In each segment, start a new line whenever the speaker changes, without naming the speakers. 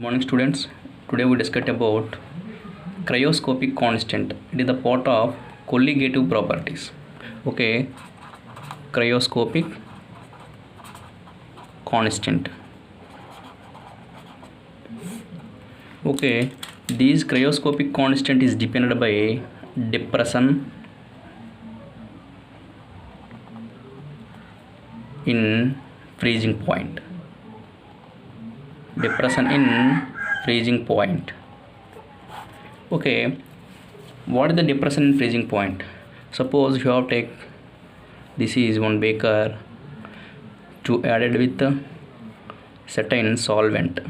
Good morning, students. Today we discuss about cryoscopic constant. It is the part of colligative properties. Okay, cryoscopic constant. Okay, this cryoscopic constant is depended by depression in freezing point. Depression in freezing point. Okay, what is the depression in freezing point? Suppose you have take this is one beaker to added with a certain solvent.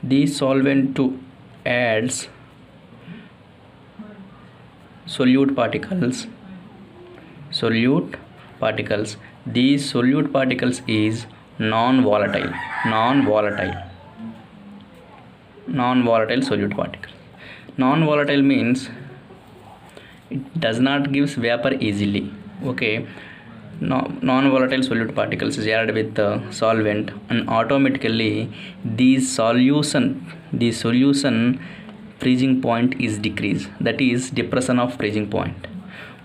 This solvent to adds solute particles. These solute particles is non-volatile solute particle. Non-volatile means it does not gives vapor easily. Okay, non-volatile solute particles is added with the solvent, and automatically these solution freezing point is decreased. That is depression of freezing point.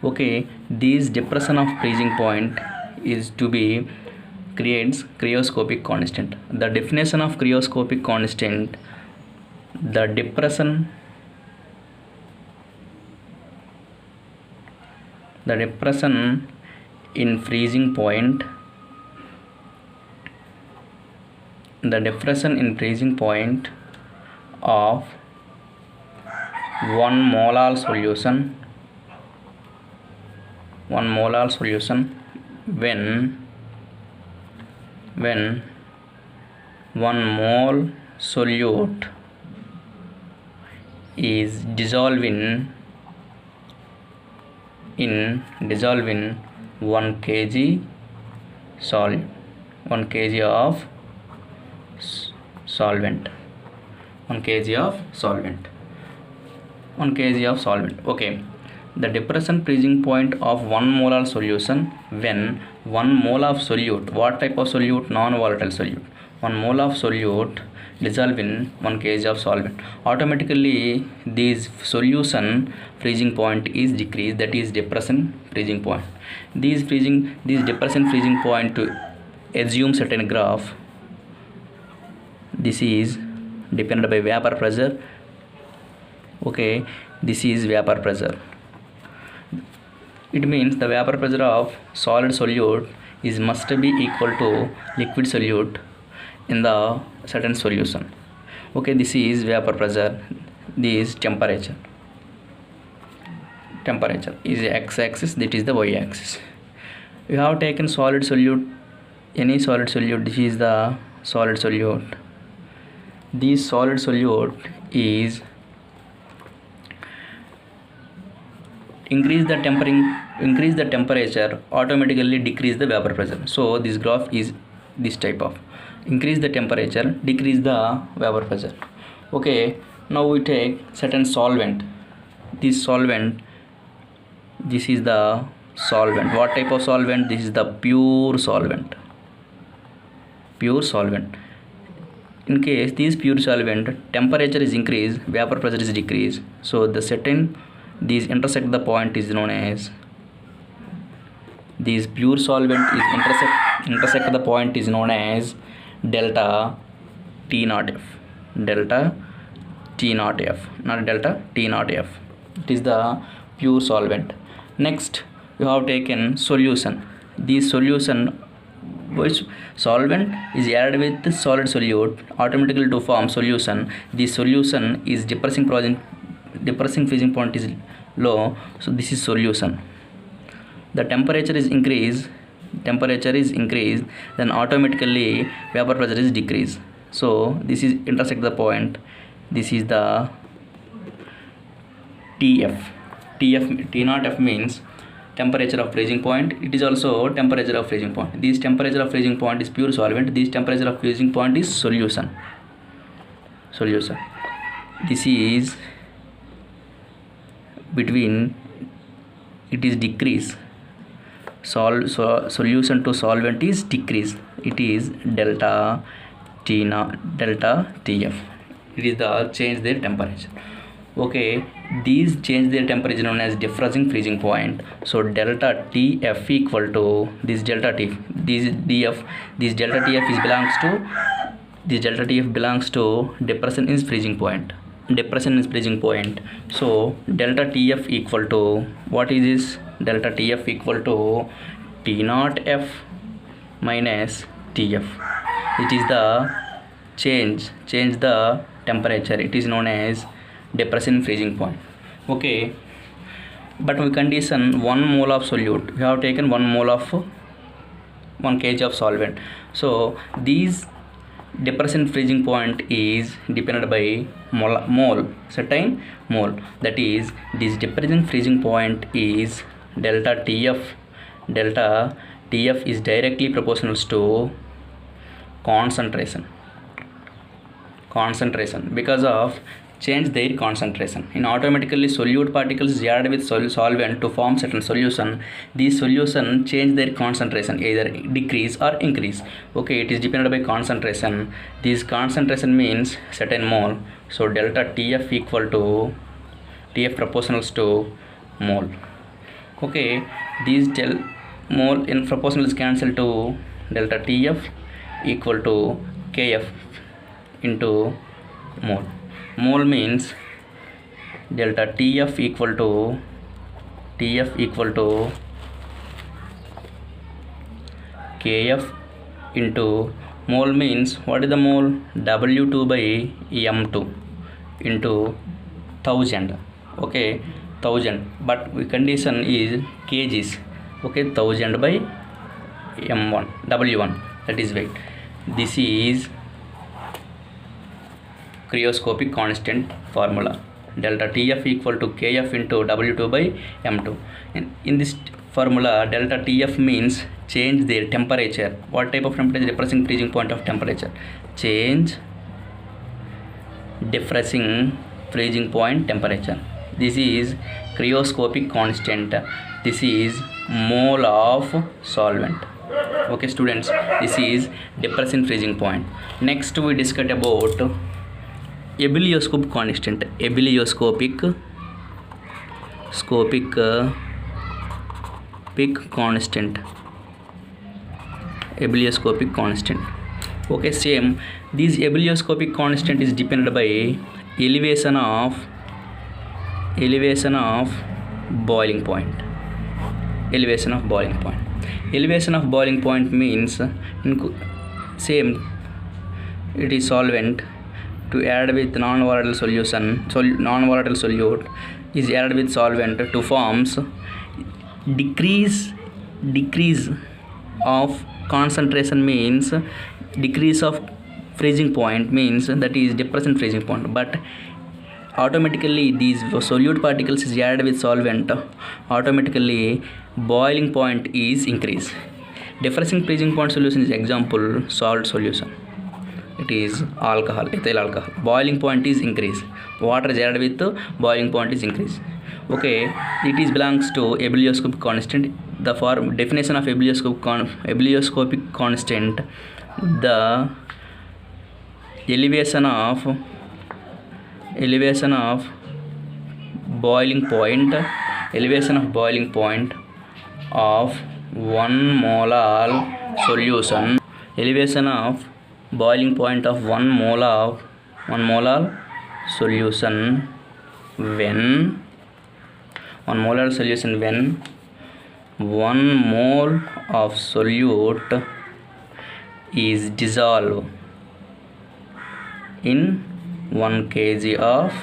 Okay, this depression of freezing point is to be creates cryoscopic constant. The definition of cryoscopic constant: the depression in freezing point of 1 molar solution when 1 mole solute is dissolving 1 kg of solvent. Okay, the depression freezing point of 1 molar solution when 1 mole of solute, what type of solute? Non-volatile solute. 1 mole of solute dissolve in 1 kg of solvent. Automatically this solution freezing point is decreased. That is depression freezing point. This depression freezing point, to assume certain graph, this is depended by vapor pressure. Okay, this is vapor pressure. It means the vapor pressure of solid solute is must be equal to liquid solute in the certain solution. Okay, this is vapor pressure. This temperature is x-axis, that is the y-axis. You have taken solid solute, any solid solute. This is the solid solute. This solid solute is increase the temperature, automatically decrease the vapor pressure. So this graph is this type of: increase the temperature, decrease the vapor pressure. Okay, now we take certain solvent. This is the solvent. What type of solvent? This is the pure solvent. In case this pure solvent, temperature is increased, vapor pressure is decreased. So the certain these intersect the point is known as, this pure solvent is intersect the point is known as delta T naught F. Delta T naught F, not delta T naught F. It is the pure solvent. Next, you have taken solution. This solution, which solvent is added with the solid solute, automatically to form solution. This solution is depressing freezing point is low, so this is solution. The temperature is increased, then automatically vapor pressure is decreased. So this is intersect the point. This is the TF. T naught F means temperature of freezing point. It is also temperature of freezing point. This temperature of freezing point is pure solvent. This temperature of freezing point is solution. This is between, it is decrease. Solution to solvent is decrease. It is delta T naught delta TF. It is the change their temperature. Okay, these change their temperature known as diffusing freezing point. So delta TF equal to this delta T, this DF, this delta TF is belongs to this delta TF belongs to depression is freezing point. Depression is freezing point. So delta TF equal to what is this? Delta TF equal to T naught F minus TF. It is the change the temperature. It is known as depression freezing point. Okay, but we condition 1 mole of solute. We have taken 1 mole of 1 kg of solvent. So these depression freezing point is depended by mole, certain mole. That is, this depression freezing point is delta TF. Delta TF is directly proportional to concentration because of change their concentration. In automatically solute particles is added with solvent to form certain solution. These solution change their concentration, either decrease or increase. Okay, it is dependent by concentration. This concentration means certain mole. So delta TF equal to TF proportional to mole. Okay, these mole in proportional is cancelled to delta TF equal to KF into mole. Mole means delta TF equal to KF into mole means what is the mole? W2 by M2 into 1000. Okay, 1000, but we condition is kgs. Okay, 1000 by M1 W1, that is weight. This is cryoscopic constant formula. Delta TF equal to KF into W2 by M2. In this formula, delta TF means change their temperature. What type of temperature? Depressing freezing point of temperature. Change depressing freezing point temperature. This is cryoscopic constant. This is mole of solvent. Okay students, this is depressing freezing point. Next we discuss about ebullioscopic constant. Ebullioscopic constant. Ebullioscopic constant. Okay, same. This ebullioscopic constant is depended by elevation of boiling point. Elevation of boiling point. Elevation of boiling point means same. It is solvent to add with non-volatile solution. Non-volatile solute is added with solvent to forms decrease of concentration means decrease of freezing point means that is depression freezing point. But automatically these solute particles is added with solvent, automatically boiling point is increase. Depressing freezing point solution is example salt solution. It is alcohol, ethyl alcohol. Boiling point is increase. Water is added with boiling point is increase. Okay, it is belongs to ebullioscopic constant. The form definition of ebullioscopic constant: the elevation of boiling point of 1 molar solution. Elevation of boiling point of 1 molar solution when 1 mole of solute is dissolved in 1 kg of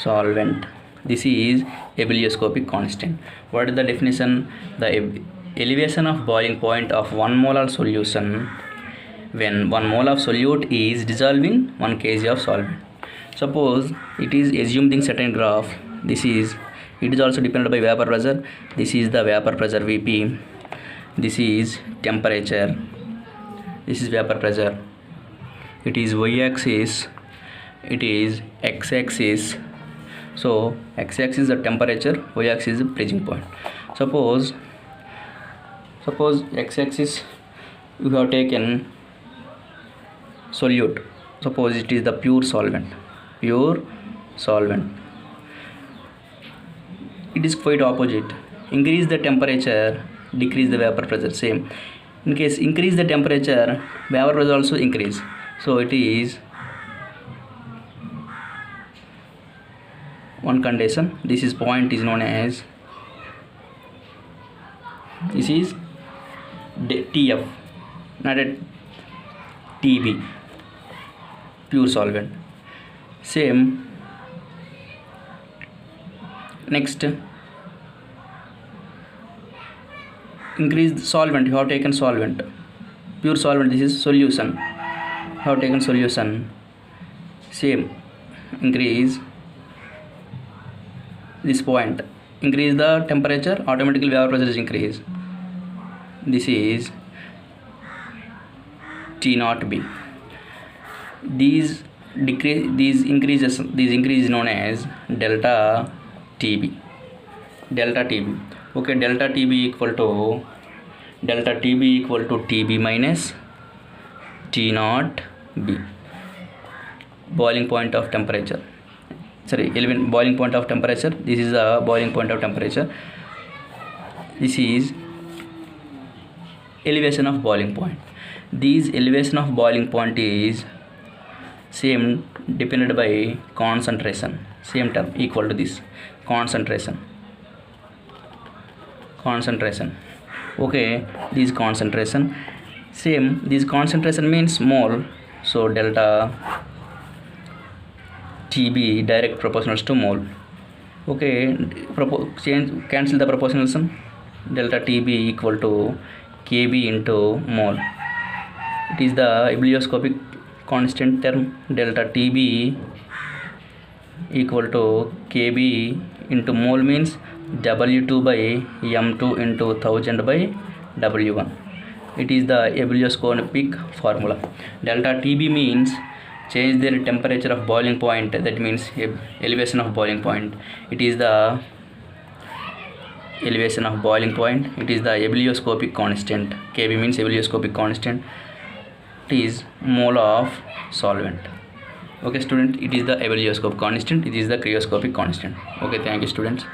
solvent. This is ebullioscopic constant. What is the definition? The elevation of boiling point of 1 molar solution when 1 mole of solute is dissolved in 1 kg of solvent. Suppose it is assumed in certain graph. It is also dependent by vapor pressure. This is the vapor pressure Vp. This is temperature. This is vapor pressure. It is y-axis. It is x-axis. So x-axis is the temperature, y-axis is the freezing point. Suppose x-axis you have taken solute. Suppose it is the pure solvent. It is quite opposite. Increase the temperature, decrease the vapor pressure. Same. In case increase the temperature, vapor pressure also increase. So it is one condition. This is point is known as, this is TF, not a TB, pure solvent. Same. Next, increase the solvent. You have taken solvent, pure solvent. This is solution. You have taken solution. Same. Increase this point. Increase the temperature, automatically vapor pressure is increased. This is T0B. These increase is known as delta TB. Okay, delta TB equal to TB minus T0B. Boiling point of temperature. Boiling point of temperature. This is the boiling point of temperature. This is elevation of boiling point. This elevation of boiling point is same depended by concentration. Same term equal to this concentration. Okay, this concentration. Same, this concentration means mole. So delta TB direct proportional to mole. Okay, cancel the proportionalism. Delta TB equal to KB into mole. It is the ebullioscopic constant term. Delta TB equal to KB into mole means W2 by M2 into 1000 by W1. It is the ebullioscopic formula. Delta TB means change their temperature of boiling point. That means elevation of boiling point. It is the elevation of boiling point. It is the ebullioscopic constant. KB means ebullioscopic constant. It is mole of solvent. Okay student, it is the ebullioscopic constant. It is the cryoscopic constant. Okay, thank you students.